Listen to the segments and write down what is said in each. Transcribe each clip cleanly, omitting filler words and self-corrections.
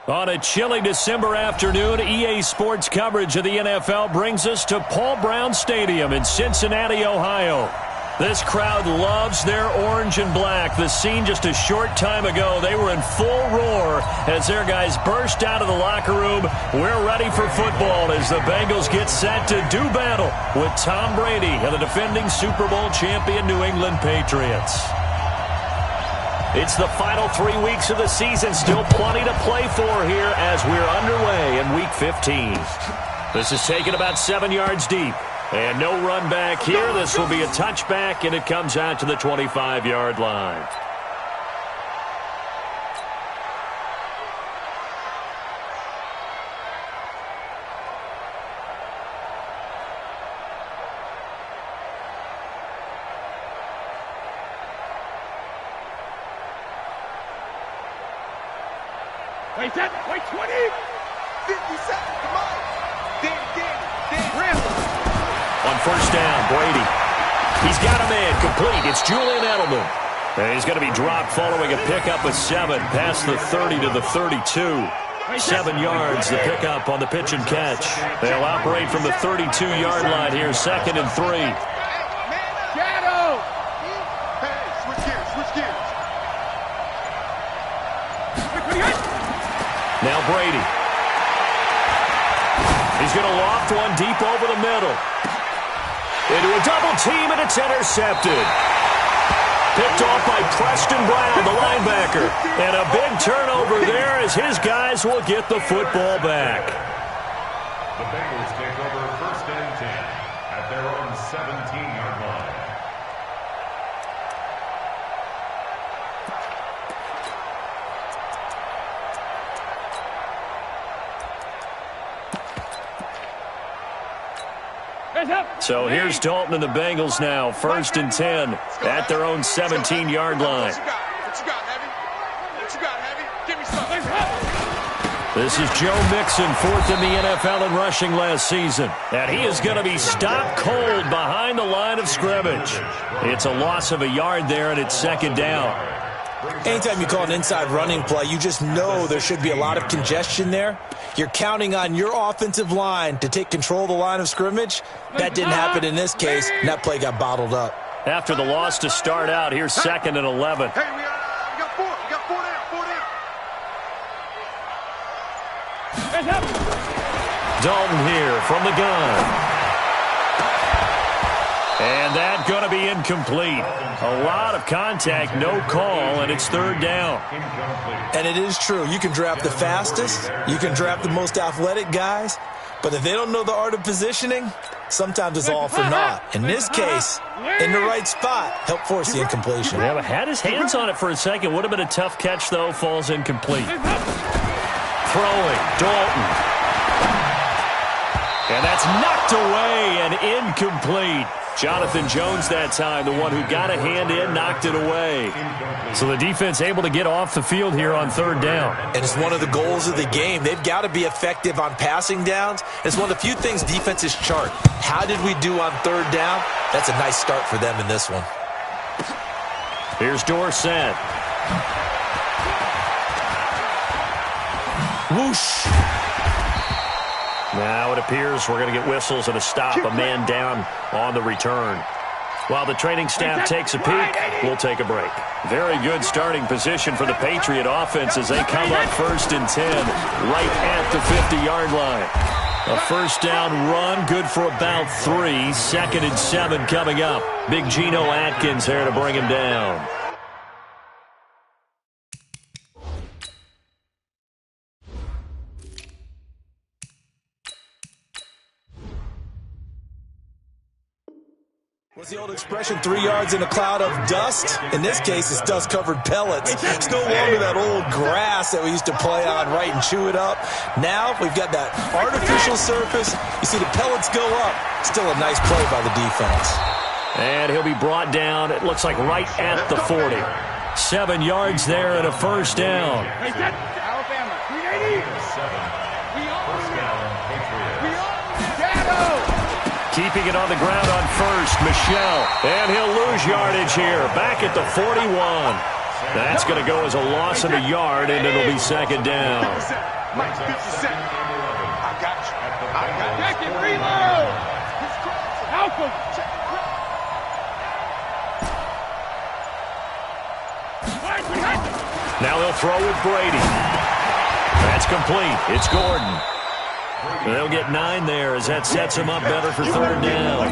On a chilly December afternoon, EA Sports coverage of the NFL brings us to Paul Brown Stadium in Cincinnati, Ohio. This crowd loves their orange and black. The scene just a short time ago, they were in full roar as their guys burst out of the locker room. We're ready for football as the Bengals get set to do battle with Tom Brady and the defending Super Bowl champion New England Patriots. It's the final 3 weeks of the season. Still plenty to play for here as we're underway in Week 15. This is taken about 7 yards deep. And no run back here. This will be a touchback, and it comes out to the 25-yard line. Wait 10, wait 20, 50 seconds, come on. On first down, Brady. He's got a man complete. It's Julian Edelman. And he's going to be dropped following a pickup of 7 past the 30 to the 32. 7 yards, the pickup on the pitch and catch. They'll operate from the 32-yard line here, 2nd and 3. Shadow! Hey, switch gears. Now Brady. He's going to loft one deep over the middle. Into a double team, and it's intercepted. Picked off by Preston Brown, the linebacker. And a big turnover there as his guys will get the football back. The Bengals take over 1st and 10 at their own 17-yard line. So here's Dalton and the Bengals now, 1st and 10 at their own 17-yard line. This is Joe Mixon, 4th in the NFL in rushing last season. And he is going to be stopped cold behind the line of scrimmage. It's a loss of a yard there, and it's 2nd down. Anytime you call an inside running play, you just know there should be a lot of congestion there. You're counting on your offensive line to take control of the line of scrimmage. That didn't happen in this case, and that play got bottled up. After the loss to start out, here's 2nd and 11. Hey, we got 4 down. Dalton here from the gun. And that's going to be incomplete. A lot of contact, no call, and it's 3rd down. And it is true. You can draft the fastest. You can draft the most athletic guys. But if they don't know the art of positioning, sometimes it's all for naught. In this case, in the right spot, help force the incompletion. Yeah, but had his hands on it for a second. Would have been a tough catch, though. Falls incomplete. Throwing, Dalton. And that's knocked away and incomplete. Jonathan Jones that time, the one who got a hand in, knocked it away. So the defense able to get off the field here on 3rd down. And it's one of the goals of the game. They've got to be effective on passing downs. It's one of the few things defenses chart. How did we do on 3rd down? That's a nice start for them in this one. Here's Dorsett. Whoosh. Now it appears we're going to get whistles and a stop, a man down on the return. While the training staff takes a peek, we'll take a break. Very good starting position for the Patriot offense as they come up 1st and 10 right at the 50-yard line. A 1st down run, good for about 3. 2nd and 7 coming up. Big Geno Atkins there to bring him down. What's the old expression, 3 yards in a cloud of dust? In this case, it's dust-covered pellets. It's no longer that old grass that we used to play on, right, and chew it up. Now we've got that artificial surface. You see the pellets go up. Still a nice play by the defense. And he'll be brought down, it looks like right at the 40. 7 yards there and a 1st down. Alabama, 380. Keeping it on the ground on 1st, Michel. And he'll lose yardage here, back at the 41. That's going to go as a loss of a yard, and it'll be second down. Mike, 50 Cent. I got you. I got you. Check it, reload. Help him. Now they'll throw with Brady. That's complete. It's Gordon. They'll get 9 there as that sets him up better for third down.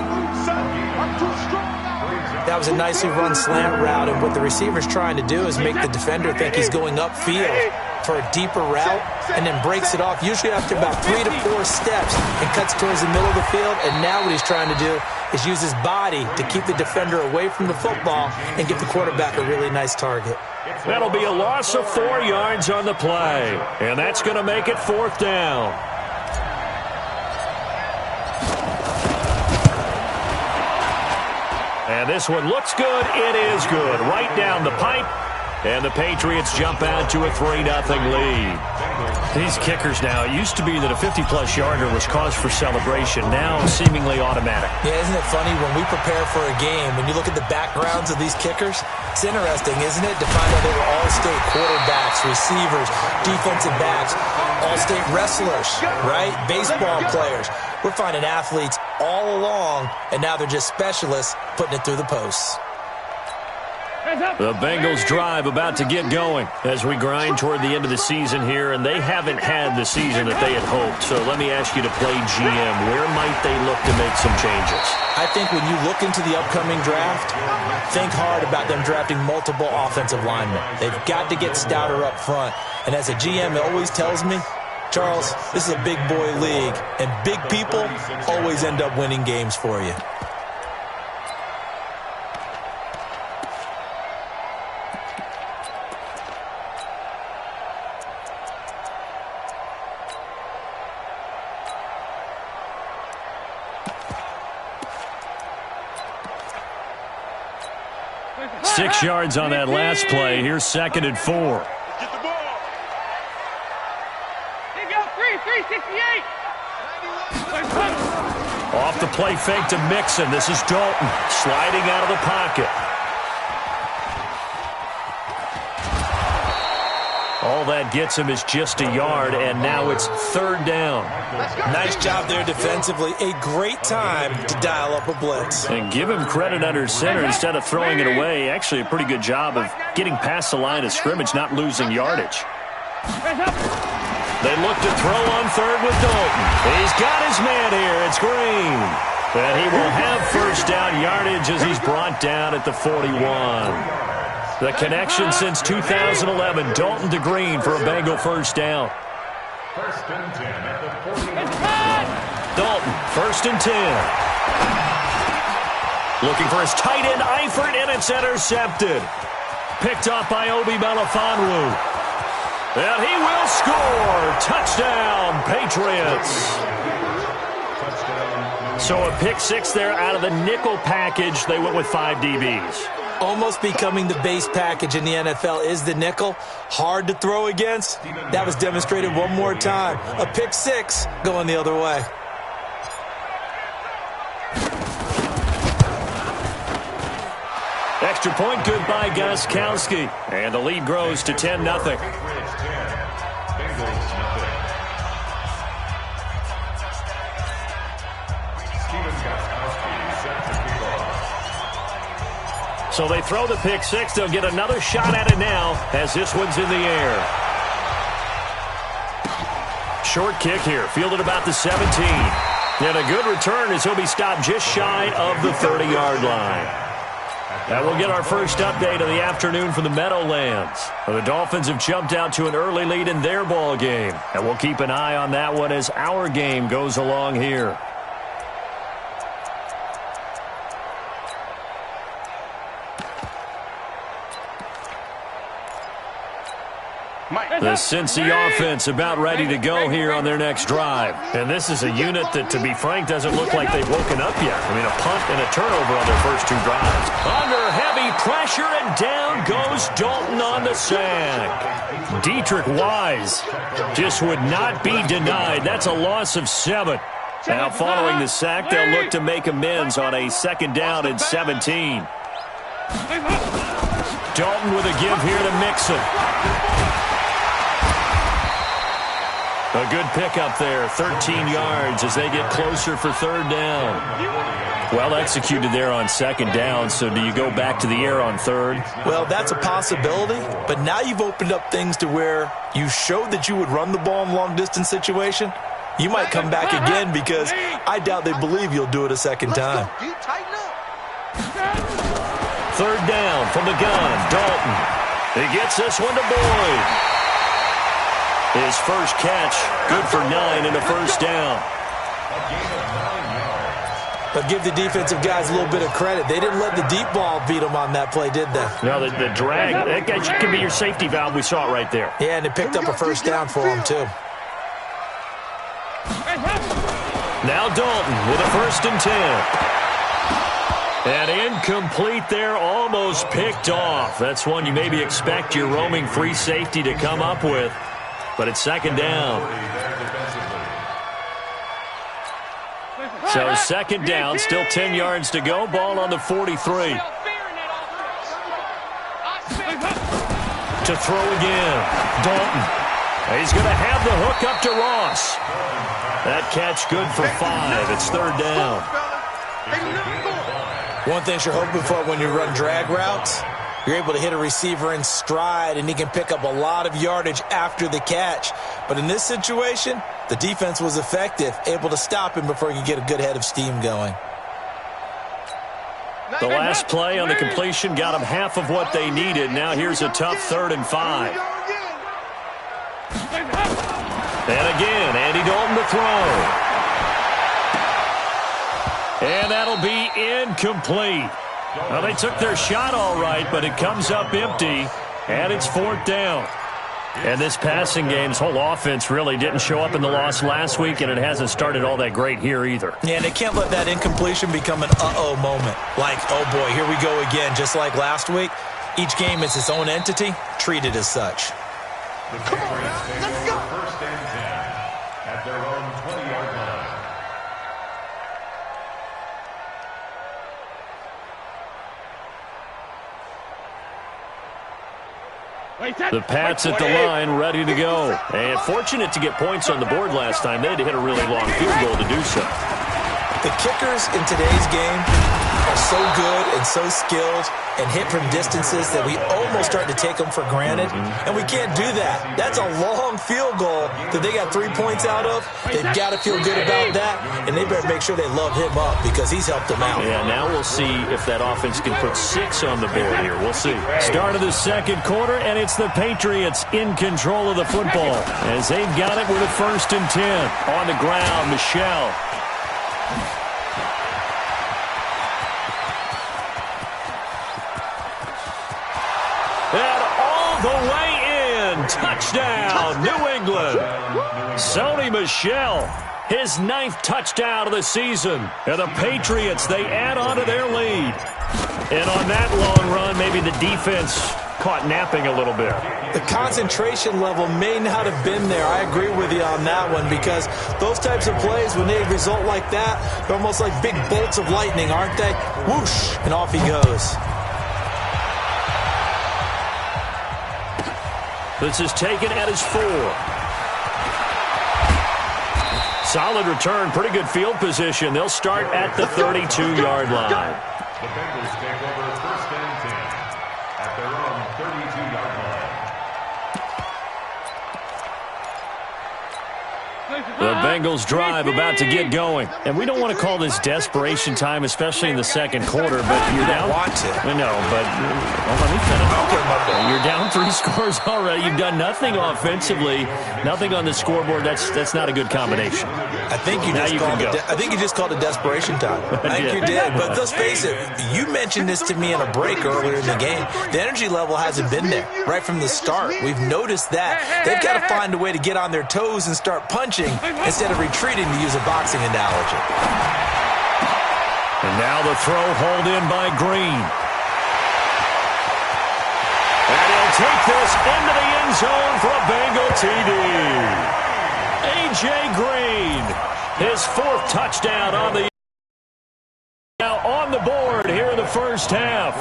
That was a nicely run slant route, and what the receiver's trying to do is make the defender think he's going upfield for a deeper route and then breaks it off, usually after about 3 to 4 steps, and cuts towards the middle of the field. And now what he's trying to do is use his body to keep the defender away from the football and give the quarterback a really nice target. That'll be a loss of 4 yards on the play, and that's going to make it fourth down. And this one looks good. It is good. Right down the pipe. And the Patriots jump out to a 3-0 lead. These kickers now, it used to be that a 50-plus yarder was cause for celebration. Now seemingly automatic. Yeah, isn't it funny when we prepare for a game, when you look at the backgrounds of these kickers, it's interesting, isn't it, to find out they were all-state quarterbacks, receivers, defensive backs, all-state wrestlers, right? Baseball players. We're finding athletes all along, and now they're just specialists putting it through the posts. The Bengals drive about to get going as we grind toward the end of the season here, and they haven't had the season that they had hoped. So let me ask you to play GM. Where might they look to make some changes? I think when you look into the upcoming draft, think hard about them drafting multiple offensive linemen. They've got to get stouter up front. And as a GM, it always tells me, Charles, this is a big boy league, and big people always end up winning games for you. Six yards on that last play. Here's 2nd and 4. Get the ball. They go 368. Off the play fake to Mixon. This is Dalton sliding out of the pocket. All that gets him is just a yard, and now it's third down. Nice job there defensively. A great time to dial up a blitz. And give him credit under center instead of throwing it away. Actually, a pretty good job of getting past the line of scrimmage, not losing yardage. They look to throw on third with Dalton. He's got his man here. It's Green. And he will have first down yardage as he's brought down at the 41. The connection since 2011, Dalton to Green for a Bengal first down. First and 10 at the 41. Dalton, 1st and 10. Looking for his tight end, Eifert, and it's intercepted. Picked off by Obi Melifonwu. And he will score. Touchdown, Patriots. So a pick 6 there out of the nickel package. They went with 5 DBs. Almost becoming the base package in the NFL is the nickel. Hard to throw against. That was demonstrated one more time. A pick 6 going the other way. Extra point good by Gostkowski. And the lead grows to 10-0. So they throw the pick 6. They'll get another shot at it now as this one's in the air. Short kick here, fielded about the 17. And a good return as he'll be stopped just shy of the 30-yard line. That will get our first update of the afternoon from the Meadowlands. The Dolphins have jumped out to an early lead in their ball game. And we'll keep an eye on that one as our game goes along here. The Cincy offense about ready to go here on their next drive. And this is a unit that, to be frank, doesn't look like they've woken up yet. I mean, a punt and a turnover on their first 2 drives. Under heavy pressure, and down goes Dalton on the sack. Dietrich Wise just would not be denied. That's a loss of 7. Now, following the sack, they'll look to make amends on a 2nd down and 17. Dalton with a give here to Mixon. A good pickup there, 13 yards as they get closer for third down. Well executed there on second down, so do you go back to the air on third? Well, that's a possibility, but now you've opened up things to where you showed that you would run the ball in long-distance situation. You might come back again because I doubt they believe you'll do it a second time. Third down from the gun, Dalton. He gets this one to Boyd. His first catch, good for 9 and a first down. But give the defensive guys a little bit of credit. They didn't let the deep ball beat them on that play, did they? No, the drag, that can be your safety valve. We saw it right there. Yeah, and it picked up a first down for them, too. Now Dalton with a 1st and 10. And incomplete there, almost picked off. That's one you maybe expect your roaming free safety to come up with. But it's second down. So second down, still 10 yards to go. Ball on the 43. To throw again. Dalton. He's going to have the hook up to Ross. That catch good for 5. It's third down. One thing you're hoping for when you run drag routes, you're able to hit a receiver in stride, and he can pick up a lot of yardage after the catch. But in this situation, the defense was effective, able to stop him before he could get a good head of steam going. The last play on the completion got them half of what they needed. Now here's a tough 3rd and 5. And again, Andy Dalton to throw. And that'll be incomplete. Well, they took their shot all right, but it comes up empty, and it's 4th down. And this passing game's whole offense really didn't show up in the loss last week, and it hasn't started all that great here either. Yeah, and they can't let that incompletion become an uh-oh moment. Like, oh boy, here we go again, just like last week. Each game is its own entity, treated as such. Come on, let's go. 1st and 10 at their own 20-yard line. The Pats at the line, ready to go. And fortunate to get points on the board last time. They had to hit a really long field goal to do so. The kickers in today's game are so good and so skilled and hit from distances that we almost start to take them for granted. And we can't do that. That's a long field goal that they got 3 points out of. They've got to feel good about that, and they better make sure they love him up because he's helped them out. Yeah, now we'll see if that offense can put 6 on the board here. We'll see. Start of the second quarter, and it's the Patriots in control of the football as they've got it with a 1st and 10. On the ground, Michel. And all the way in. Touchdown, New England. Sony Michel, his 9th touchdown of the season. And the Patriots, they add on to their lead. And on that long run, maybe the defense caught napping a little bit. The concentration level may not have been there. I agree with you on that one because those types of plays, when they result like that, they're almost like big bolts of lightning, aren't they? Whoosh, and off he goes. This is taken at his 4. Solid return, pretty good field position. They'll start at the 32-yard line. The Bengals take over 1st and 10 at their own 32-yard line. The Bengals drive about to get going. And we don't want to call this desperation time, especially in the second quarter, but you're down. Want to. I know, but let me finish. You're down 3 scores already. You've done nothing offensively, nothing on the scoreboard. That's not a good combination. I think you just called it desperation time. I think you did. But let's face it, you mentioned this to me in a break earlier in the game. The energy level hasn't been there right from the start. We've noticed that. They've got to find a way to get on their toes and start punching instead of retreating, to use a boxing analogy. And now the throw hauled in by Green. And he'll take this into the end zone for a Bengal TD. A.J. Green, his 4th touchdown on the now on the board here in the first half.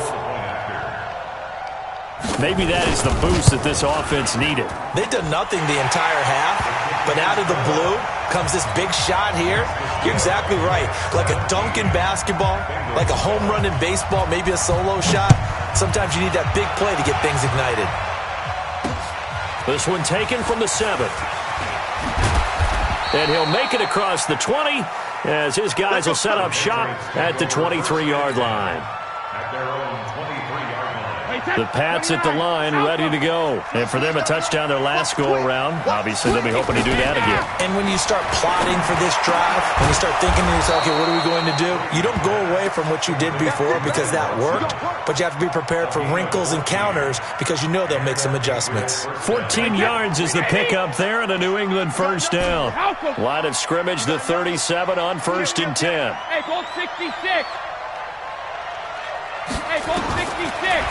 Maybe that is the boost that this offense needed. They've done nothing the entire half, but out of the blue comes this big shot here. You're exactly right. Like a dunk in basketball, like a home run in baseball, maybe a solo shot. Sometimes you need that big play to get things ignited. This one taken from the 7th. And he'll make it across the 20 as his guys will set up shop at the 23-yard line. At their own 23-yard line. The Pats at the line, ready to go. And for them, a touchdown their last go-around. Obviously, they'll be hoping to do that again. And when you start plotting for this drive, when you start thinking to yourself, okay, what are we going to do? You don't go away from what you did before because that worked, but you have to be prepared for wrinkles and counters because you know they'll make some adjustments. 14 yards is the pickup there and a New England first down. Line of scrimmage, the 37 on 1st and 10. Hey, goal 66. Hey, goal 66.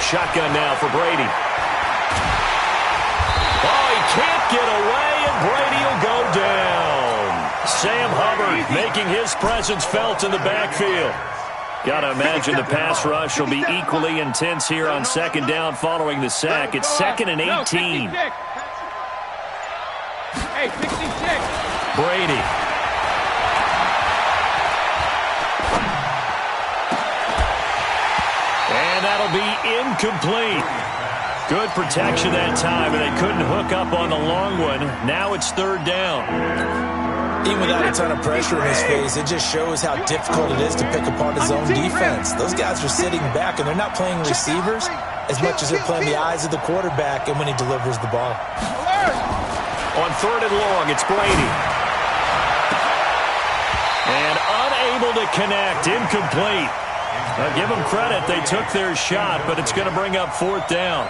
Shotgun now for Brady. Oh, he can't get away, and Brady will go down. Sam Hubbard making his presence felt in the backfield. Got to imagine the pass rush will be equally intense here on 2nd down following the sack. It's 2nd and 18. Hey, 66. Brady. And that'll be incomplete. Good protection that time, and they couldn't hook up on the long one. Now it's 3rd down. Even without a ton of pressure in his face, it just shows how difficult it is to pick apart his own defense. Those guys are sitting back, and they're not playing receivers as much as they're playing the eyes of the quarterback and when he delivers the ball. On 3rd and long, it's Brady. And unable to connect, incomplete. Give them credit. They took their shot, but it's going to bring up 4th down.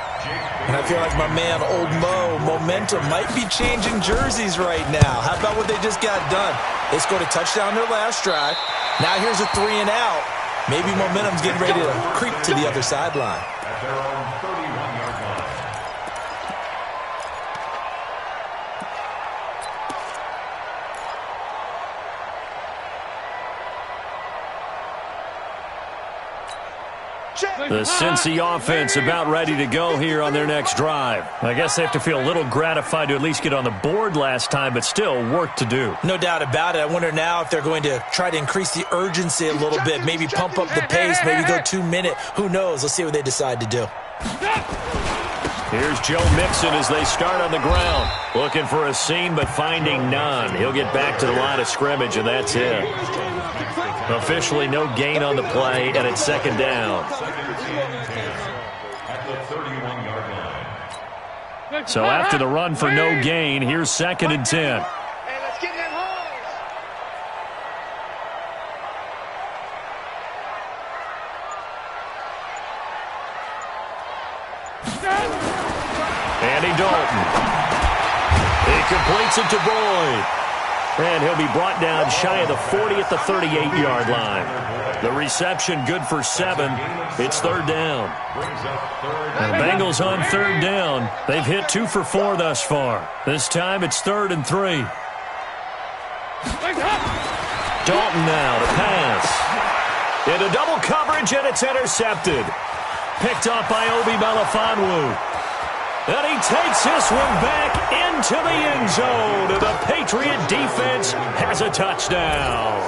And I feel like my man, Old Mo, momentum might be changing jerseys right now. How about what they just got done? They scored a touchdown their last drive. Now here's a 3-and-out. Maybe momentum's getting ready to creep to the other sideline. At their own 31-yard line. The Cincy offense about ready to go here on their next drive. I guess they have to feel a little gratified to at least get on the board last time, but still work to do. No doubt about it. I wonder now if they're going to try to increase the urgency a little bit, maybe pump up the pace, maybe go 2-minute. Who knows? Let's see what they decide to do. Here's Joe Mixon as they start on the ground. Looking for a seam, but finding none. He'll get back to the line of scrimmage, and that's it. Officially no gain on the play, and it's 2nd down. At the 31-yard line. So after the run for no gain, here's 2nd and 10. Hey, let's get that home. Andy Dalton. He completes it to Boyd. And he'll be brought down shy of the 40 at the 38-yard line. The reception good for 7. It's 3rd down. And the Bengals on 3rd down. They've hit 2 for 4 thus far. This time it's 3rd and 3. Dalton now to pass. Into double coverage, and it's intercepted. Picked up by Obi Melifonwu. And he takes this one back into the end zone. And the Patriot defense has a touchdown.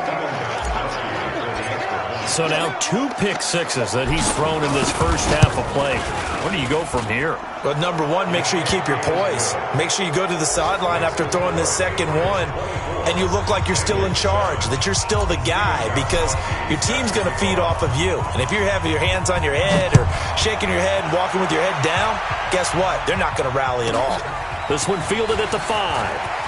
So now 2 pick sixes that he's thrown in this first half of play. Where do you go from here? Well, number one, make sure you keep your poise. Make sure you go to the sideline after throwing this second one, and you look like you're still in charge, that you're still the guy, because your team's going to feed off of you. And if you're having your hands on your head or shaking your head and walking with your head down, guess what? They're not going to rally at all. This one fielded at the 5.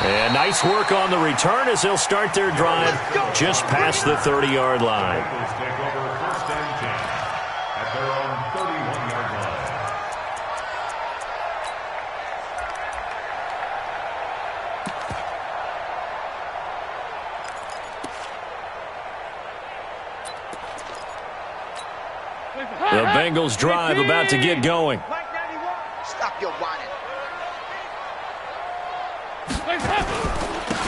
And nice work on the return as they'll start their drive just past the 30-yard line. Bengals take over 1st and 10 at their own 31-yard line. The Bengals drive about to get going. Stop your whining.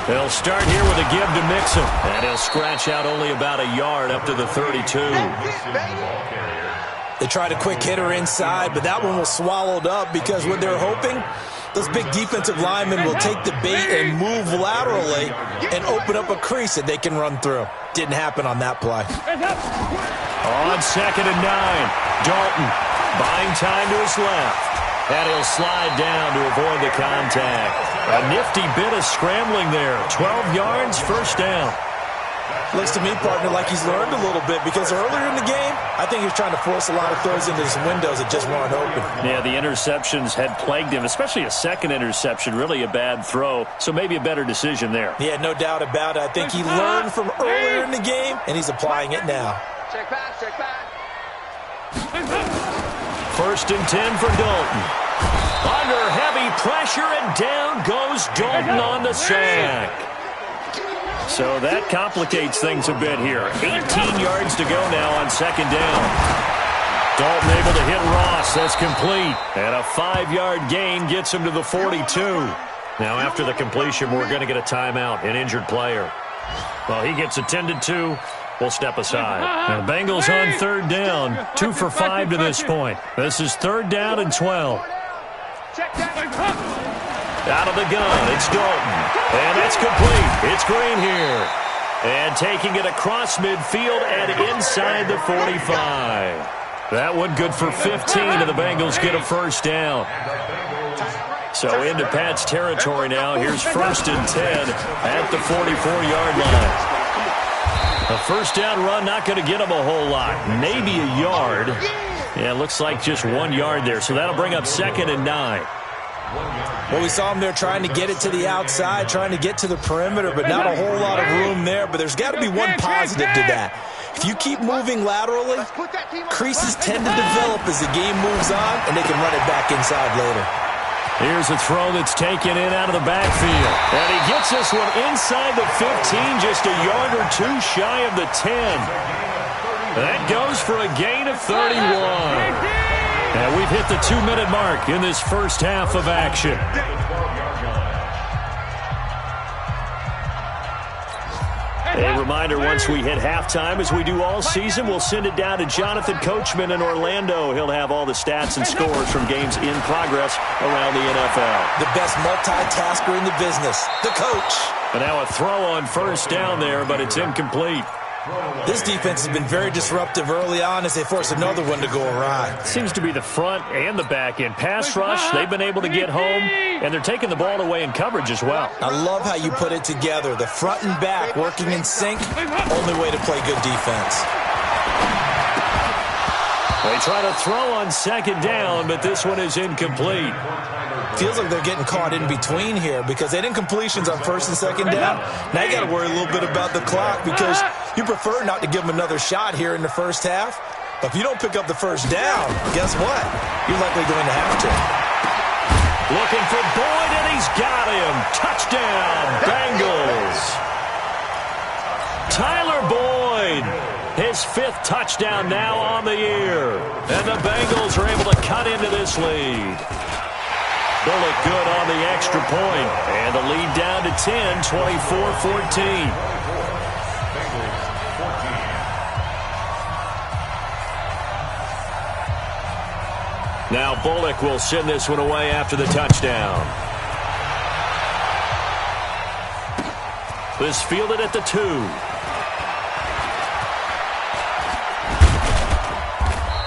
They'll start here with a give to Mixon. And he'll scratch out only about a yard up to the 32. Ball carrier, They tried a quick hitter inside, but that one was swallowed up because what they're hoping, those big defensive linemen will take the bait and move laterally and open up a crease that they can run through. Didn't happen on that play. On 2nd and 9, Dalton buying time to his left. And he'll slide down to avoid the contact. A nifty bit of scrambling there. 12 yards, first down. Looks to me, partner, like he's learned a little bit because earlier in the game, I think he was trying to force a lot of throws into some windows that just weren't open. Yeah, the interceptions had plagued him, especially a second interception, really a bad throw. So maybe a better decision there. Yeah, no doubt about it. I think he learned from earlier in the game, and he's applying it now. Check back. 1st and 10 for Dalton. Under heavy pressure, and down goes Dalton on the sack. So that complicates things a bit here. 18 yards to go now on 2nd down. Dalton able to hit Ross. That's complete. And a 5-yard gain gets him to the 42. Now after the completion, we're going to get a timeout, an injured player. Well, he gets attended to. We'll step aside. Now, Bengals on 3rd down. 2 for 5 to this point. This is 3rd down and 12. Out of the gun, it's Dalton. And that's complete. It's Green here. And taking it across midfield and inside the 45. That one good for 15, and the Bengals get a first down. So into Pat's territory now. Here's 1st and 10 at the 44-yard line. A first down run, not going to get him a whole lot. Maybe a yard. Yeah, it looks like just 1 yard there. So that'll bring up 2nd and 9. Well, we saw him there trying to get it to the outside, trying to get to the perimeter, but not a whole lot of room there. But there's got to be one positive to that. If you keep moving laterally, creases tend to develop as the game moves on, and they can run it back inside later. Here's a throw that's taken in out of the backfield. And he gets this one inside the 15, just a yard or two shy of the 10. That goes for a gain of 31. And we've hit the 2-minute mark in this first half of action. A reminder, once we hit halftime, as we do all season, we'll send it down to Jonathan Coachman in Orlando. He'll have all the stats and scores from games in progress around the NFL. The best multitasker in the business, the coach. And now a throw on first down there, but it's incomplete. This defense has been very disruptive early on as they force another one to go awry. Seems to be the front and the back end. Pass rush, they've been able to get home, and they're taking the ball away in coverage as well. I love how you put it together. The front and back working in sync, only way to play good defense. They try to throw on 2nd down, but this one is incomplete. Feels like they're getting caught in between here because they didn't completions on 1st and 2nd down. Now you got to worry a little bit about the clock because you prefer not to give them another shot here in the first half. But if you don't pick up the first down, guess what? You're likely going to have to. Looking for Boyd, and he's got him. Touchdown, Bengals. Tyler Boyd, his 5th touchdown now on the year. And the Bengals are able to cut into this lead. Bullock good on the extra point. And the lead down to 10, 24-14. Now Bullock will send this one away after the touchdown. This fielded at the 2.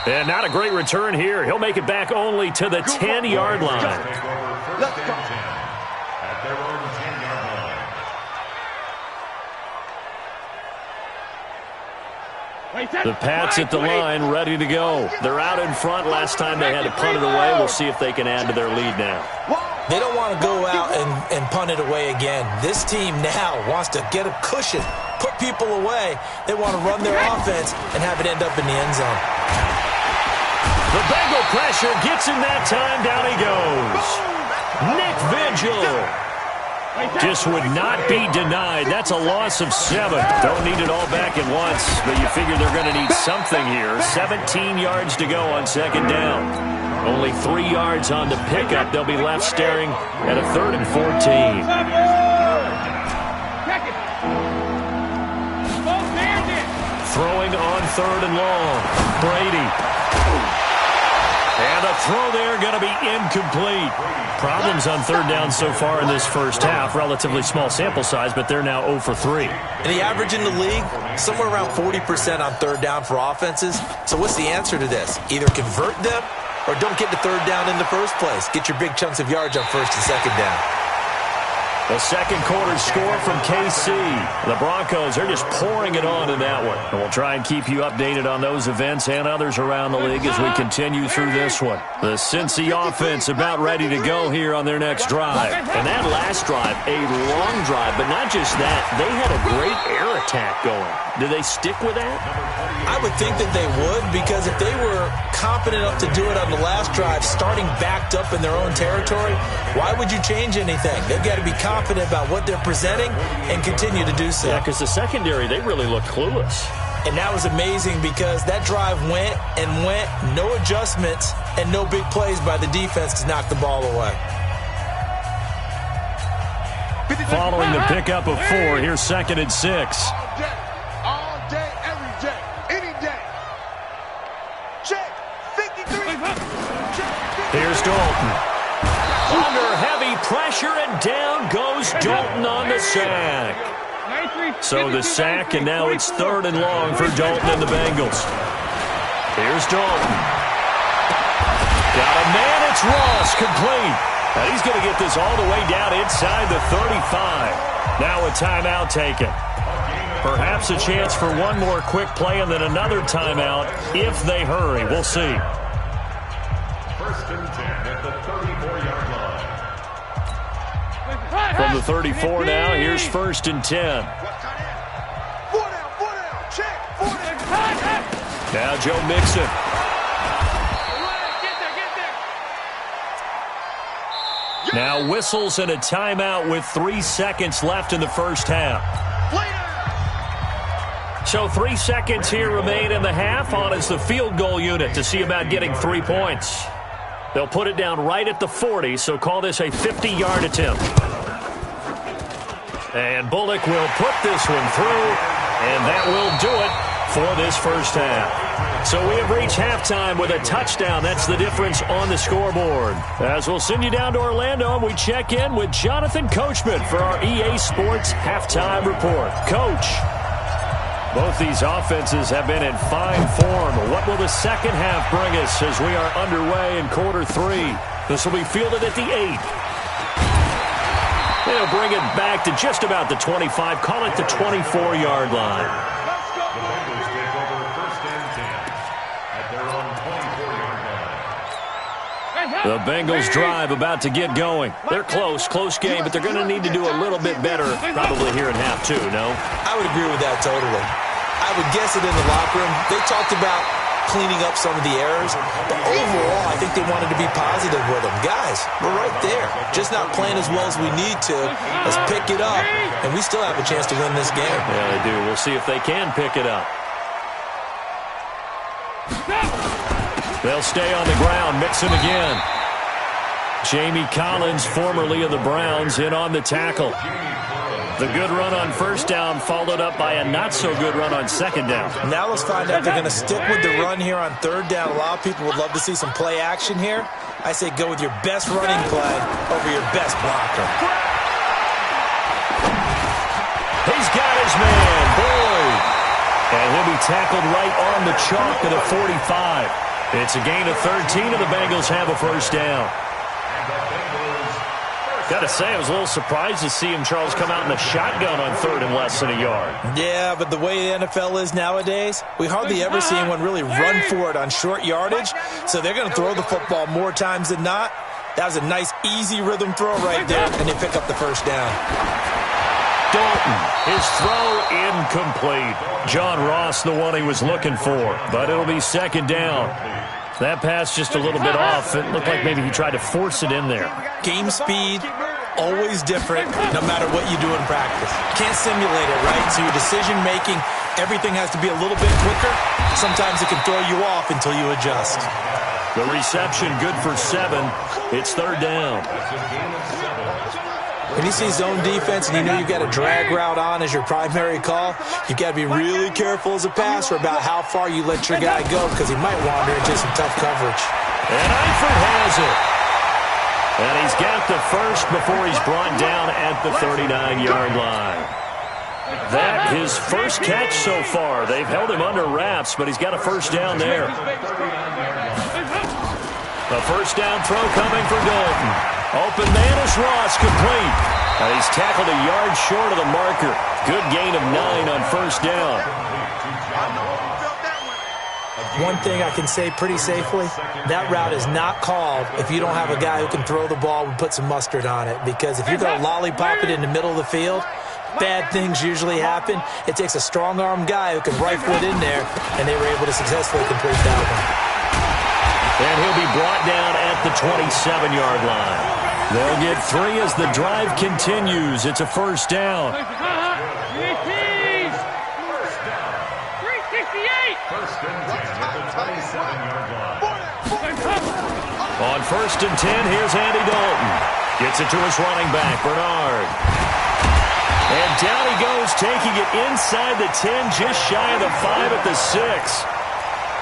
And not a great return here. He'll make it back only to the 10-yard line. Let's go. At their own 10-yard line. The Pats at the line, ready to go. They're out in front. Last time they had to punt it away. We'll see if they can add to their lead now. They don't want to go out and punt it away again. This team now wants to get a cushion, put people away. They want to run their offense and have it end up in the end zone. The Bengal pressure gets him that time. Down he goes. Nick Vigil just would not be denied. That's a loss of 7. Don't need it all back at once, but you figure they're going to need something here. 17 yards to go on 2nd down. Only 3 yards on the pickup. They'll be left staring at a 3rd and 14. Throwing on 3rd and long. Brady And the throw there going to be incomplete. Problems on third down so far in this first half. Relatively small sample size, but they're now 0 for 3. And the average in the league, somewhere around 40% on third down for offenses. So what's the answer to this? Either convert them or don't get to third down in the first place. Get your big chunks of yards on first and second down. The second quarter score from KC. The Broncos are just pouring it on in that one. And we'll try and keep you updated on those events and others around the league as we continue through this one. The Cincy offense about ready to go here on their next drive. And that last drive, a long drive, but not just that. They had a great air attack going. Do they stick with that? I would think that they would, because if they were confident enough to do it on the last drive, starting backed up in their own territory, why would you change anything? They've got to be confident about what they're presenting and continue to do so. Yeah, because the secondary, they really looked clueless. And that was amazing because that drive went and went, no adjustments, and no big plays by the defense to knock the ball away. Following the pickup of 4, here's 2nd and 6. All day, every day, any day. Check, 53. Here's Dalton. Under heavy pressure, and down goes Dalton on the sack. So the sack, and now it's 3rd and long for Dalton and the Bengals. Here's Dalton. Got a man, it's Ross, complete. And he's going to get this all the way down inside the 35. Now a timeout taken. Perhaps a chance for one more quick play and then another timeout if they hurry. We'll see. 1st and 10 at the 34-yard line. From the 34 now, here's 1st and 10. 4 down, check, 4 down. Now Joe Mixon. Now whistles and a timeout with 3 seconds left in the first half. So 3 seconds here remain in the half. On is the field goal unit to see about getting 3 points. They'll put it down right at the 40, so call this a 50-yard attempt. And Bullock will put this one through, and that will do it for this first half. So we have reached halftime with a touchdown. That's the difference on the scoreboard. As we'll send you down to Orlando, and we check in with Jonathan Coachman for our EA Sports Halftime Report. Coach, both these offenses have been in fine form. What will the second half bring us as we are underway in quarter 3? This will be fielded at the 8. They'll bring it back to just about the 25. Call it the 24-yard line. The Bengals take over 1st and 10 at their own 24-yard line. The Bengals drive about to get going. They're close game, but they're going to need to do a little bit better probably here in half 2, no? I would agree with that totally. I would guess it in the locker room. They talked about cleaning up some of the errors, but overall, I think they wanted to be positive with them. Guys, we're right there. Just not playing as well as we need to. Let's pick it up, and we still have a chance to win this game. Yeah, they do. We'll see if they can pick it up. They'll stay on the ground. Mixon again. Jamie Collins, formerly of the Browns, in on the tackle. The good run on first down followed up by a not-so-good run on second down. Now let's find out if they're going to stick with the run here on third down. A lot of people would love to see some play action here. I say go with your best running play over your best blocker. He's got his man, Boyd. And he'll be tackled right on the chalk at a 45. It's a gain of 13, and the Bengals have a first down. Got to say, I was a little surprised to see him, Charles, come out in a shotgun on 3rd and less than a yard. Yeah, but the way the NFL is nowadays, we hardly ever see anyone really run for it on short yardage, so they're going to throw the football more times than not. That was a nice, easy rhythm throw right there, and they pick up the first down. Dalton, his throw incomplete. John Ross, the one he was looking for, but it'll be second down. That pass just a little bit off. It looked like maybe he tried to force it in there. Game speed, always different, no matter what you do in practice. Can't simulate it, right? So your decision-making, everything has to be a little bit quicker. Sometimes it can throw you off until you adjust. The reception good for 7. It's third down. When you see zone defense and you know you've got a drag route on as your primary call, you've got to be really careful as a passer about how far you let your guy go because he might wander into some tough coverage. And Eifert has it. And he's got the first before he's brought down at the 39-yard line. That his first catch so far. They've held him under wraps, but he's got a first down there. A first down throw coming for Dalton. Open man is Ross, complete. And he's tackled a yard short of the marker. Good gain of 9 on first down. One thing I can say pretty safely, that route is not called if you don't have a guy who can throw the ball and put some mustard on it. Because if you're going to lollipop it in the middle of the field, bad things usually happen. It takes a strong-arm guy who can rifle it in there, and they were able to successfully complete that one. And he'll be brought down at the 27-yard line. They'll get 3 as the drive continues. It's a first down. On first and 10, here's Andy Dalton. Gets it to his running back, Bernard. And down he goes, taking it inside the 10, just shy of the 5 at the 6.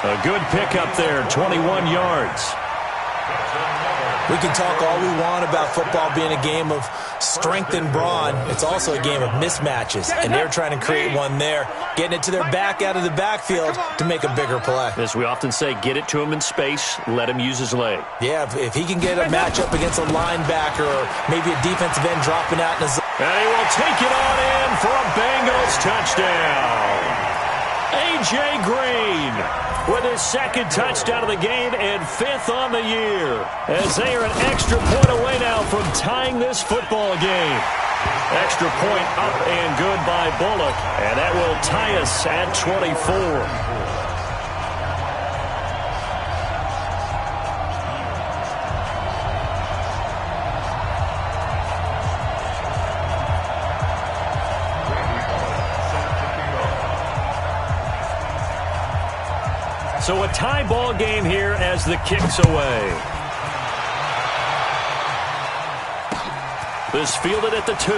A good pickup there, 21 yards. We can talk all we want about football being a game of strength and brawn. It's also a game of mismatches, and they're trying to create one there, getting it to their back out of the backfield to make a bigger play. As we often say, get it to him in space, let him use his leg. Yeah, if he can get a matchup against a linebacker or maybe a defensive end dropping out in a zone. And he will take it on in for a Bengals touchdown. A.J. Green with his second touchdown of the game and 5th on the year, as they are an extra point away now from tying this football game. Extra point up and good by Bullock, and that will tie us at 24. So a tie ball game here as the kick's away. This fielded at the 2.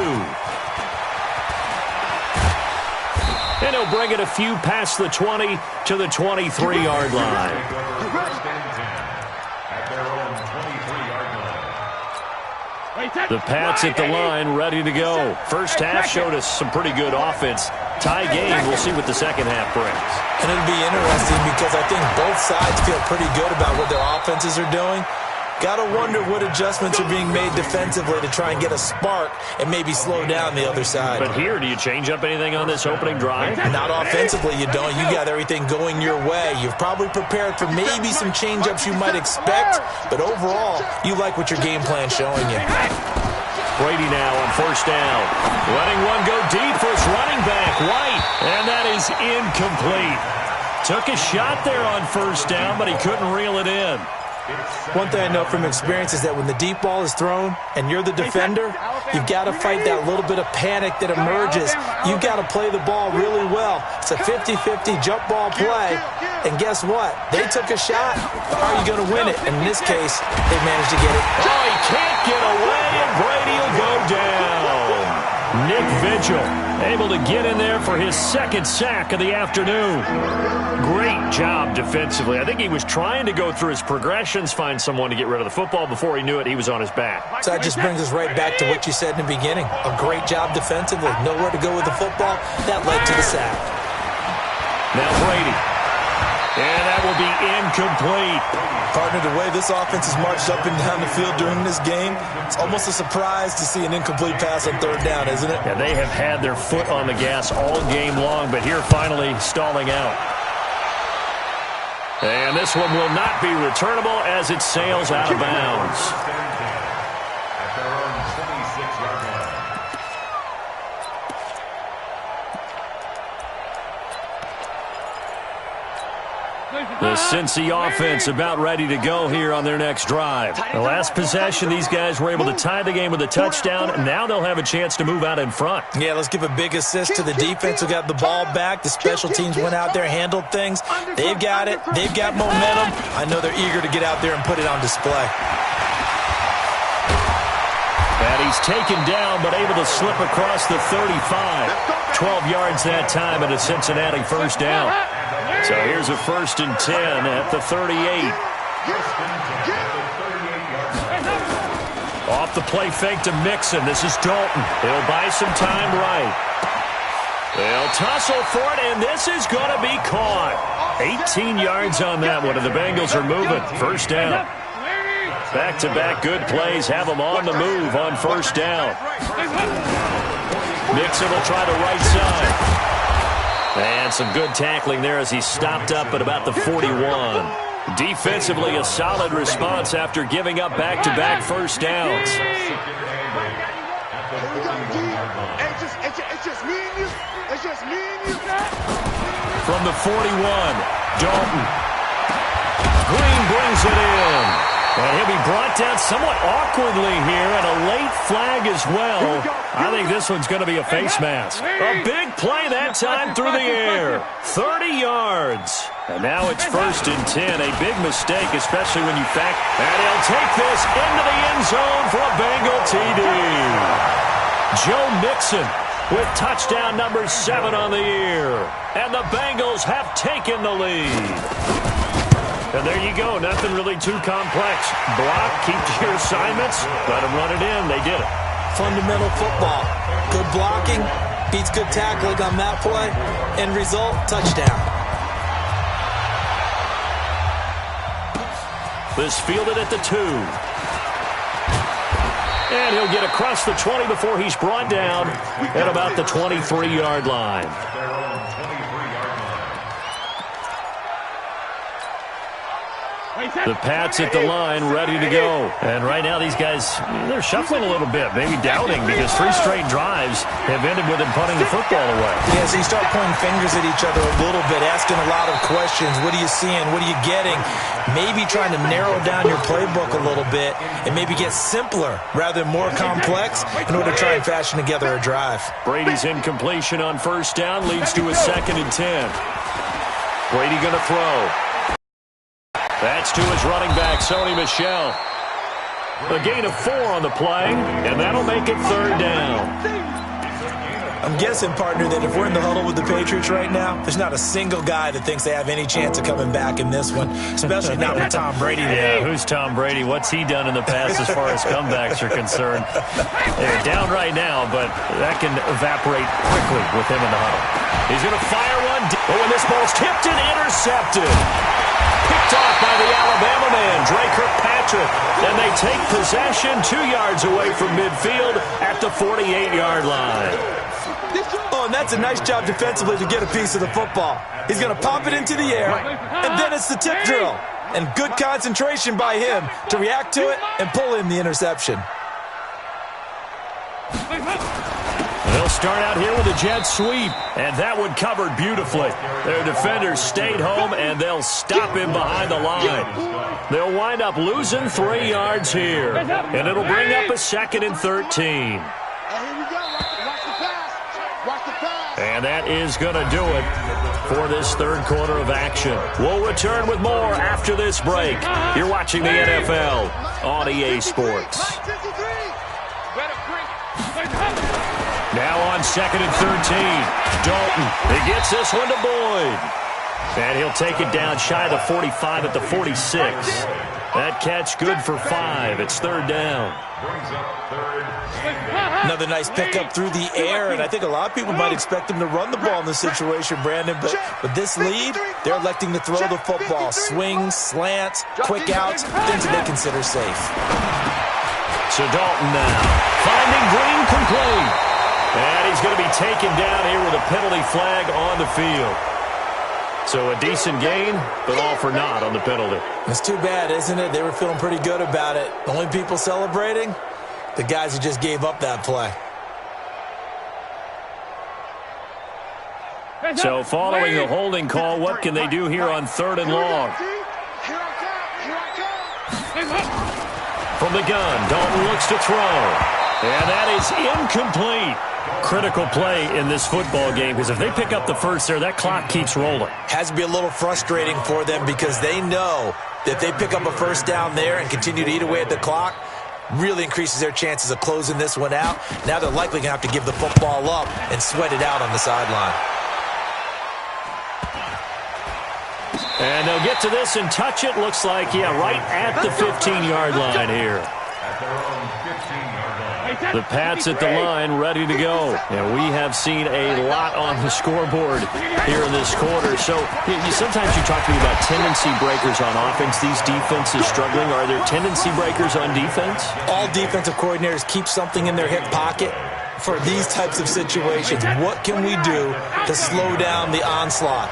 And he'll bring it a few past the 20 to the 23-yard line. The Pats at the line, ready to go. First half showed us some pretty good offense. Tie game, we'll see what the second half brings. And it'll be interesting because I think both sides feel pretty good about what their offenses are doing. Got to wonder what adjustments are being made defensively to try and get a spark and maybe slow down the other side. But here, do you change up anything on this opening drive? Not offensively, you don't. You got everything going your way. You've probably prepared for maybe some change-ups you might expect, but overall, you like what your game plan's showing you. Brady now on first down. Letting one go deep for his running back, White. And that is incomplete. Took a shot there on first down, but he couldn't reel it in. One thing I know from experience is that when the deep ball is thrown and you're the defender, you've got to fight that little bit of panic that emerges. You've got to play the ball really well. It's a 50-50 jump ball play. And guess what? They took a shot. How are you going to win it? And in this case, they managed to get it. Oh, he can't get away, and Brady will go down. Nick Vigil able to get in there for his second sack of the afternoon. Great job defensively. I think he was trying to go through his progressions, find someone to get rid of the football. Before he knew it, he was on his back. So that just brings us right back to what you said in the beginning. A great job defensively. Nowhere to go with the football. That led to the sack. Now Brady. And that will be incomplete. Partner, the way this offense has marched up and down the field during this game, it's almost a surprise to see an incomplete pass on third down, isn't it? Yeah, they have had their foot on the gas all game long, but here finally stalling out. And this one will not be returnable as it sails out of bounds. At their own 26-yard line. The Cincy offense about ready to go here on their next drive. The last possession, these guys were able to tie the game with a touchdown. Now they'll have a chance to move out in front. Yeah, let's give a big assist to the defense who got the ball back. The special teams went out there, handled things. They've got it. They've got momentum. I know they're eager to get out there and put it on display. And he's taken down, but able to slip across the 35. 12 yards that time and a Cincinnati first down. So here's a 1st and 10 at the 38. Off the play fake to Mixon. This is Dalton. He'll buy some time right. They'll tussle for it, and this is going to be caught. 18 yards on that one, and the Bengals are moving. First down. Back-to-back good plays have them on the move on first down. Mixon will try the right side. And some good tackling there as he stopped up at about the 41. Defensively, a solid response after giving up back-to-back first downs. From the 41, Dalton. Green brings it in. And he'll be brought down somewhat awkwardly here, and a late flag as well. I think this one's going to be a face mask. A big play that time through the air. 30 yards. And now it's 1st and 10. A big mistake, especially when you factor. And he'll take this into the end zone for a Bengal TD. Joe Mixon with touchdown number 7 on the year. And the Bengals have taken the lead. And there you go. Nothing really too complex. Block, keep to your assignments, let them run it in. They did it. Fundamental football. Good blocking beats good tackling on that play. End result, touchdown. This fielded at the 2. And he'll get across the 20 before he's brought down at about the 23-yard line. The Pats at the line, ready to go. And right now these guys, they're shuffling a little bit, maybe doubting, because 3 straight drives have ended with them punting the football away. Yeah, so you start pointing fingers at each other a little bit, asking a lot of questions. What are you seeing? What are you getting? Maybe trying to narrow down your playbook a little bit and maybe get simpler rather than more complex in order to try and fashion together a drive. Brady's incompletion on first down leads to a 2nd and 10. Brady going to throw. That's to his running back, Sony Michel. A gain of 4 on the play, and that'll make it 3rd down. I'm guessing, partner, that if we're in the huddle with the Patriots right now, there's not a single guy that thinks they have any chance of coming back in this one, especially not with Tom Brady there. Yeah, who's Tom Brady? What's he done in the past as far as comebacks are concerned? They're down right now, but that can evaporate quickly with him in the huddle. He's going to fire one. Oh, and this ball's tipped and intercepted. Picked off by the Alabama man, Dre Kirkpatrick. And they take possession 2 yards away from midfield at the 48-yard line. Oh, and that's a nice job defensively to get a piece of the football. He's going to pop it into the air, and then it's the tip drill. And good concentration by him to react to it and pull in the interception. They'll start out here with a jet sweep, and that one covered beautifully. Their defenders stayed home, and they'll stop him behind the line. They'll wind up losing 3 yards here, and it'll bring up a 2nd and 13. And that is going to do it for this 3rd quarter of action. We'll return with more after this break. You're watching the NFL on EA Sports. Now on 2nd and 13, Dalton. He gets this one to Boyd. And he'll take it down shy of the 45 at the 46. That catch good for 5. It's 3rd down. Another nice pickup through the air, and I think a lot of people might expect him to run the ball in this situation, Brandon, but with this lead, they're electing to throw the football. Swings, slants, quick outs, things that they consider safe. So Dalton now, finding Green complete. And he's going to be taken down here with a penalty flag on the field. So a decent gain, but all for naught on the penalty. It's too bad, isn't it? They were feeling pretty good about it. The only people celebrating, the guys who just gave up that play. So following the holding call, what can they do here on 3rd and long? From the gun, Dalton looks to throw. And that is incomplete. Critical play in this football game, because if they pick up the first there, that clock keeps rolling. Has to be a little frustrating for them because they know that if they pick up a first down there and continue to eat away at the clock, really increases their chances of closing this one out. Now they're likely going to have to give the football up and sweat it out on the sideline. And they'll get to this and touch it. Looks like, yeah, right at the 15-yard line here. At their own 15-yard line. The Pats at the line, ready to go. And we have seen a lot on the scoreboard here in this quarter. So sometimes you talk to me about tendency breakers on offense. These defenses struggling. Are there tendency breakers on defense? All defensive coordinators keep something in their hip pocket for these types of situations. What can we do to slow down the onslaught?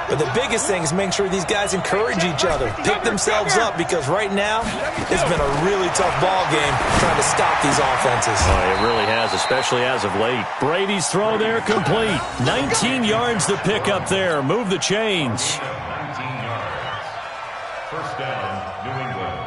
But the biggest thing is making sure these guys encourage each other, pick themselves up, because right now it's been a really tough ball game trying to stop these offenses. Oh, it really has, especially as of late. Brady's throw there complete. 19 yards to pick up there. Move the chains. 19 yards. First down, New England.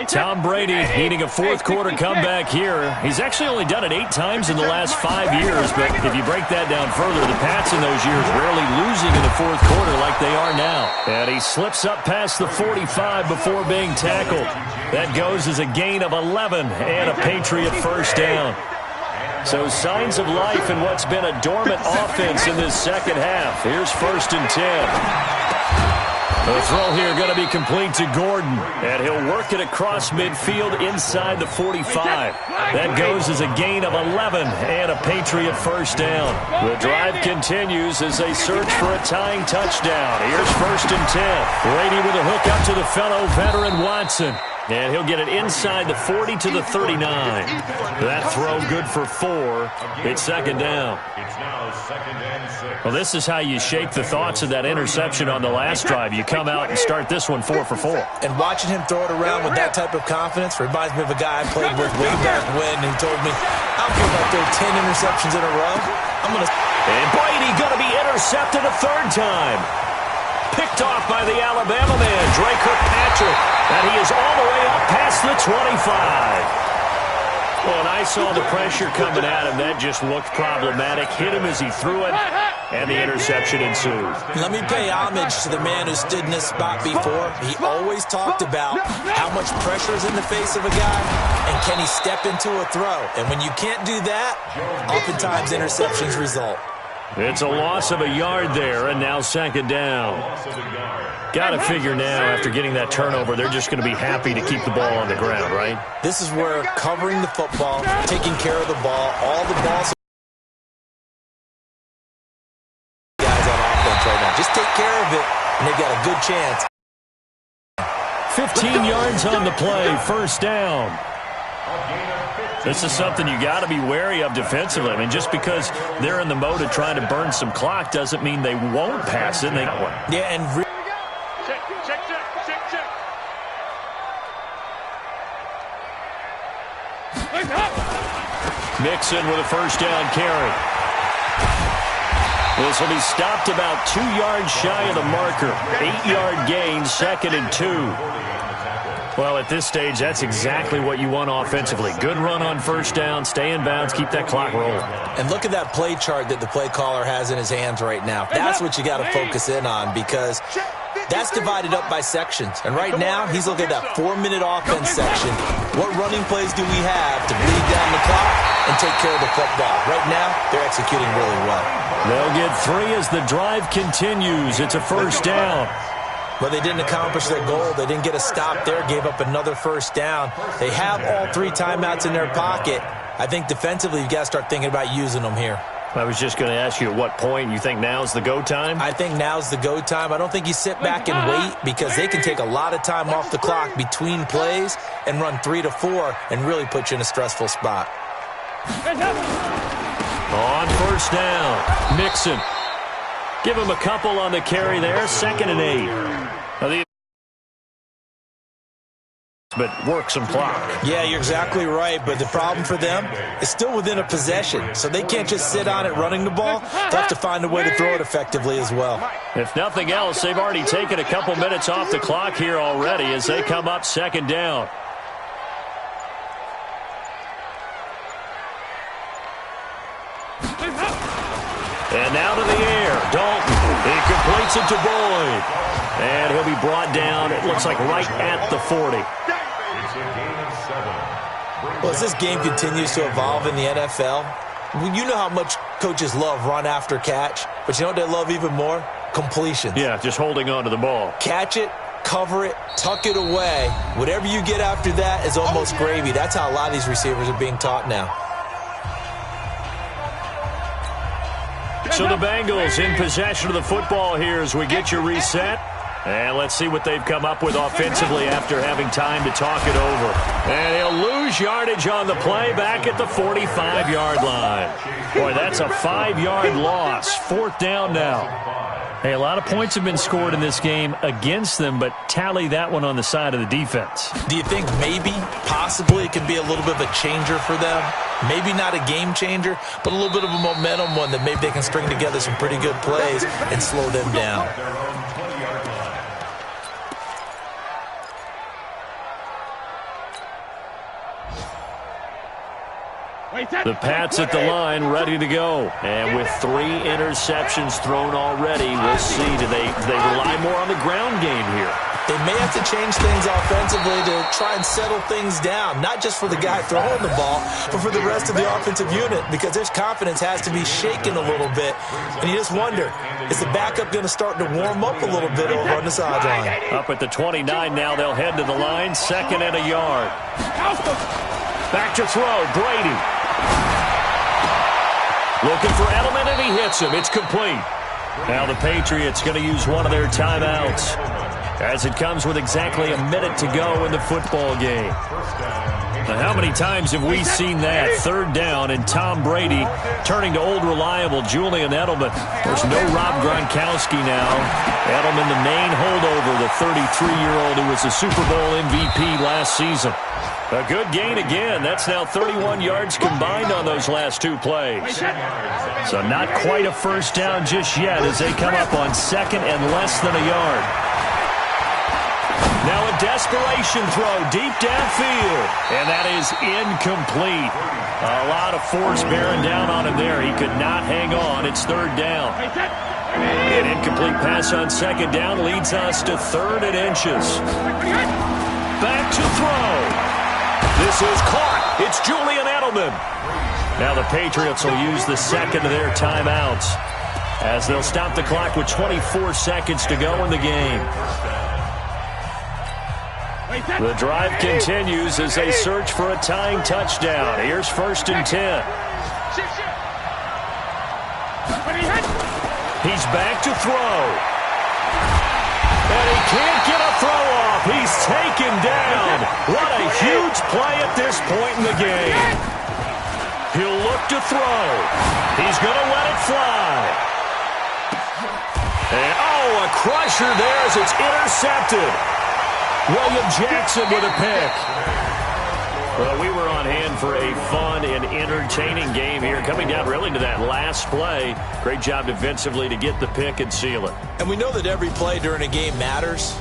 Tom Brady needing a fourth-quarter comeback here. He's actually only done it 8 times in the last 5 years, but if you break that down further, the Pats in those years rarely losing in the fourth quarter like they are now. And he slips up past the 45 before being tackled. That goes as a gain of 11 and a Patriot first down. So signs of life in what's been a dormant offense in this second half. Here's 1st and 10. The throw here going to be complete to Gordon, and he'll work it across midfield inside the 45. That goes as a gain of 11 and a Patriot first down. The drive continues as they search for a tying touchdown. Here's 1st and 10. Brady with a hook up to the fellow veteran Watson. And he'll get it inside the 40 to the 39. That throw good for 4. It's second down. It's now 2nd and 6. Well, this is how you shake the thoughts of that interception on the last drive. You come out and start this one 4 for 4. And watching him throw it around with that type of confidence reminds me of a guy I played with way back when. He told me, I don't care if I throw 10 interceptions in a row. I'm going to... And Brady going to be intercepted a 3rd time. Picked off by the Alabama man, Dre Kirkpatrick. And he is all the way up past the 25. Well, and I saw the pressure coming at him. That just looked problematic. Hit him as he threw it, and the interception ensued. Let me pay homage to the man who stood in this spot before. He always talked about how much pressure is in the face of a guy, and can he step into a throw. And when you can't do that, oftentimes interceptions result. It's a loss of a yard there, and now second down. Got to figure now, after getting that turnover, they're just going to be happy to keep the ball on the ground, right? This is where covering the football, taking care of the ball, all the balls guys on offense right now. Just take care of it, and they've got a good chance. 15 yards on the play, first down. This is something you got to be wary of defensively. I mean, just because they're in the mode of trying to burn some clock doesn't mean they won't pass it. They got one. Yeah, and Check. Mixon with a first down carry. This will be stopped about 2 yards shy of the marker. 8-yard gain, 2nd and 2. Well, at this stage, that's exactly what you want offensively. Good run on first down, stay in bounds, keep that clock rolling. And look at that play chart that the play caller has in his hands right now. That's what you got to focus in on, because that's divided up by sections. And right now, he's looking at that 4-minute offense section. What running plays do we have to bleed down the clock and take care of the football? Right now, they're executing really well. They'll get 3 as the drive continues. It's a first down. But they didn't accomplish their goal. They didn't get a stop there, gave up another first down. They have all 3 timeouts in their pocket. I think defensively, you've got to start thinking about using them here. I was just going to ask you at what point you think now's the go time? I think now's the go time. I don't think you sit back and wait, because they can take a lot of time off the clock between plays and run 3 to 4 and really put you in a stressful spot. On first down, Mixon. Give him a couple on the carry there, 2nd and 8. But work some clock. Yeah, you're exactly right, but the problem for them is still within a possession, so they can't just sit on it running the ball. They'll have to find a way to throw it effectively as well. If nothing else, they've already taken a couple minutes off the clock here already as they come up 2nd down. And now to the air, Dalton. He completes it to Boyd. And he'll be brought down, it looks like right at the 40. It's a gain of 7. Well, as this game continues to evolve in the NFL, you know how much coaches love run after catch, but you know what they love even more? completions. Yeah, just holding on to the ball. Catch it, cover it, tuck it away. Whatever you get after that is almost gravy. That's how a lot of these receivers are being taught now. So the Bengals in possession of the football here as we get you reset. And let's see what they've come up with offensively after having time to talk it over. And he'll lose yardage on the play back at the 45-yard line. Boy, that's a 5-yard loss. 4th down now. Hey, a lot of points have been scored in this game against them, but tally that one on the side of the defense. Do you think maybe, possibly, it could be a little bit of a changer for them? Maybe not a game changer, but a little bit of a momentum one that maybe they can string together some pretty good plays and slow them down. The Pats at the line, ready to go. And with 3 interceptions thrown already, we'll see. Do they rely more on the ground game here? They may have to change things offensively to try and settle things down, not just for the guy throwing the ball, but for the rest of the offensive unit, because their confidence has to be shaken a little bit. And you just wonder, is the backup going to start to warm up a little bit over on the sideline? Up at the 29 now, they'll head to the line, 2nd and a yard. Back to throw, Brady. Looking for Edelman, and he hits him. It's complete. Now the Patriots going to use one of their timeouts as it comes with exactly a minute to go in the football game. Now, how many times have we seen that? 3rd down, and Tom Brady turning to old reliable Julian Edelman. There's no Rob Gronkowski now. Edelman, the main holdover, the 33-year-old who was the Super Bowl MVP last season. A good gain again. That's now 31 yards combined on those last 2 plays. So not quite a first down just yet as they come up on 2nd and less than a yard. Now a desperation throw deep downfield. And that is incomplete. A lot of force bearing down on him there. He could not hang on. It's 3rd down. An incomplete pass on 2nd down leads us to 3rd and inches. Back to throw. This is caught. It's Julian Edelman. Now the Patriots will use the 2nd of their timeouts as they'll stop the clock with 24 seconds to go in the game. The drive continues as they search for a tying touchdown. Here's 1st and 10. He's back to throw. And he can't get a throw off. He's taken down. What a huge play at this point in the game. He'll look to throw. He's going to let it fly. And, oh, a crusher there as it's intercepted. William Jackson with a pick. Well, we were on hand for a fun and entertaining game here, coming down really to that last play. Great job defensively to get the pick and seal it. And we know that every play during a game matters.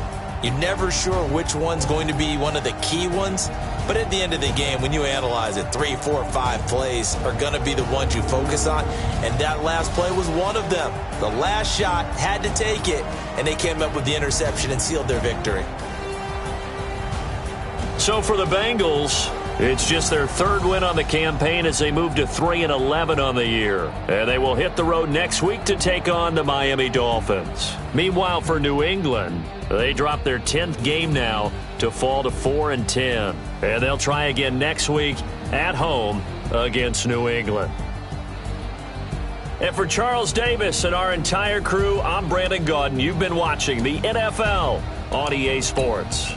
You're never sure which one's going to be one of the key ones. But at the end of the game, when you analyze it, 3, 4, 5 plays are going to be the ones you focus on. And that last play was one of them. The last shot had to take it, and they came up with the interception and sealed their victory. So for the Bengals, it's just their 3rd win on the campaign as they move to 3-11 on the year. And they will hit the road next week to take on the Miami Dolphins. Meanwhile, for New England, they drop their 10th game now to fall to 4-10. And they'll try again next week at home against New England. And for Charles Davis and our entire crew, I'm Brandon Gaudin. You've been watching the NFL on EA Sports.